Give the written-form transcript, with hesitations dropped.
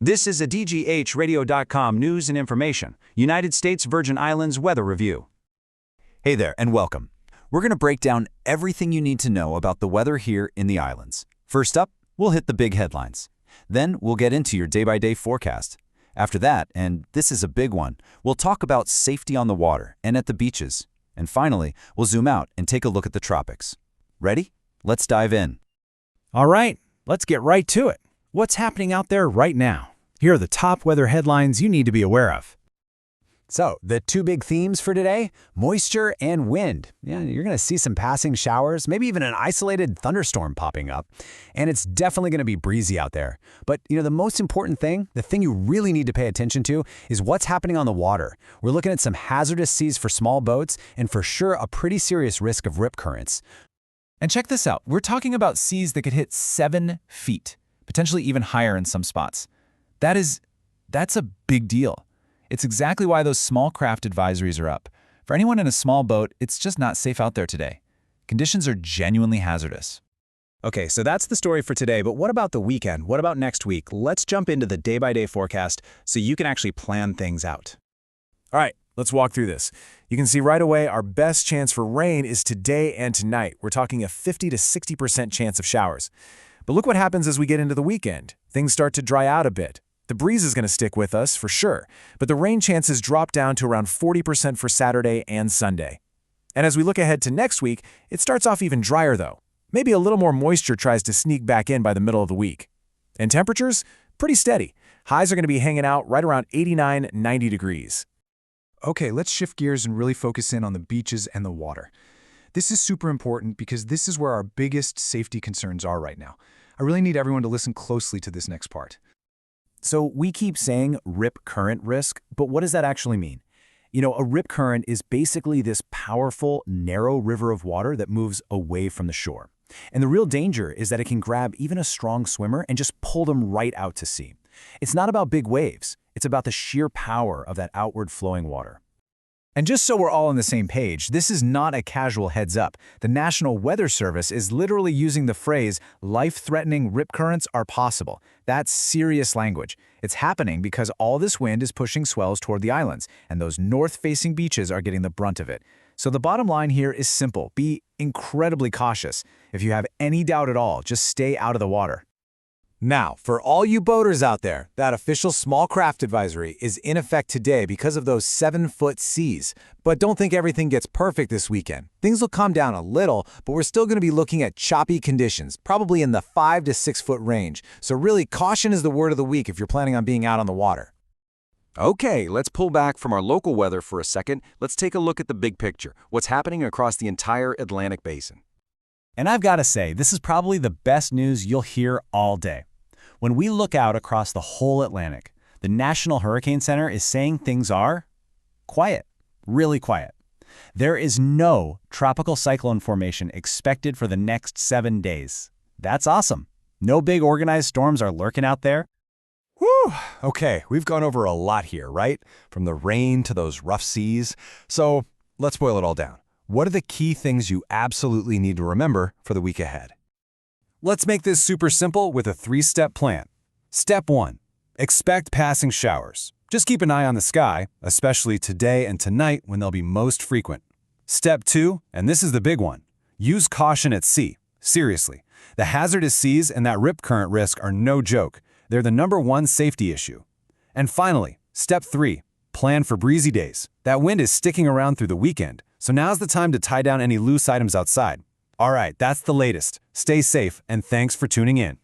This is a DGHradio.com news and information, United States Virgin Islands weather review. Hey there, and welcome. We're going to break down everything you need to know about the weather here in the islands. First up, we'll hit the big headlines. Then we'll get into your day-by-day forecast. After that, and this is a big one, we'll talk about safety on the water and at the beaches. And finally, we'll zoom out and take a look at the tropics. Ready? Let's dive in. All right, let's get right to it. What's happening out there right now? Here are the top weather headlines you need to be aware of. So, the two big themes for today, moisture and wind. Yeah, you're going to see some passing showers, maybe even an isolated thunderstorm popping up. And it's definitely going to be breezy out there. But, the most important thing, the thing you really need to pay attention to, is what's happening on the water. We're looking at some hazardous seas for small boats, and for sure a pretty serious risk of rip currents. And check this out. We're talking about seas that could hit 7 feet, potentially even higher in some spots. That's a big deal. It's exactly why those small craft advisories are up. For anyone in a small boat, it's just not safe out there today. Conditions are genuinely hazardous. Okay, so that's the story for today, but what about the weekend? What about next week? Let's jump into the day-by-day forecast so you can actually plan things out. All right, let's walk through this. You can see right away our best chance for rain is today and tonight. We're talking a 50 to 60% chance of showers. But look what happens as we get into the weekend. Things start to dry out a bit. The breeze is going to stick with us for sure, but the rain chances drop down to around 40% for Saturday and Sunday. And as we look ahead to next week, it starts off even drier though. Maybe a little more moisture tries to sneak back in by the middle of the week. And temperatures? Pretty steady. Highs are going to be hanging out right around 89, 90 degrees. Okay, let's shift gears and really focus in on the beaches and the water. This is super important because this is where our biggest safety concerns are right now. I really need everyone to listen closely to this next part. So we keep saying rip current risk, but what does that actually mean? A rip current is basically this powerful, narrow river of water that moves away from the shore. And the real danger is that it can grab even a strong swimmer and just pull them right out to sea. It's not about big waves. It's about the sheer power of that outward flowing water. And just so we're all on the same page, this is not a casual heads up. The National Weather Service is literally using the phrase, life-threatening rip currents are possible. That's serious language. It's happening because all this wind is pushing swells toward the islands, and those north-facing beaches are getting the brunt of it. So the bottom line here is simple. Be incredibly cautious. If you have any doubt at all, just stay out of the water. Now, for all you boaters out there, that official small craft advisory is in effect today because of those 7-foot seas. But don't think everything gets perfect this weekend. Things will calm down a little, but we're still going to be looking at choppy conditions, probably in the 5 to 6 foot range. So really, caution is the word of the week if you're planning on being out on the water. Okay, let's pull back from our local weather for a second. Let's take a look at the big picture, what's happening across the entire Atlantic basin. And I've got to say, this is probably the best news you'll hear all day. When we look out across the whole Atlantic, the National Hurricane Center is saying things are quiet, really quiet. There is no tropical cyclone formation expected for the next 7 days. That's awesome. No big organized storms are lurking out there. Whew. Okay, we've gone over a lot here, right? From the rain to those rough seas. So let's boil it all down. What are the key things you absolutely need to remember for the week ahead? Let's make this super simple with a 3-step plan. Step 1. Expect passing showers. Just keep an eye on the sky, especially today and tonight when they'll be most frequent. Step 2, and this is the big one. Use caution at sea. Seriously, the hazardous seas and that rip current risk are no joke. They're the #1 safety issue. And finally, Step 3. Plan for breezy days. That wind is sticking around through the weekend, so now's the time to tie down any loose items outside. All right, that's the latest. Stay safe, and thanks for tuning in.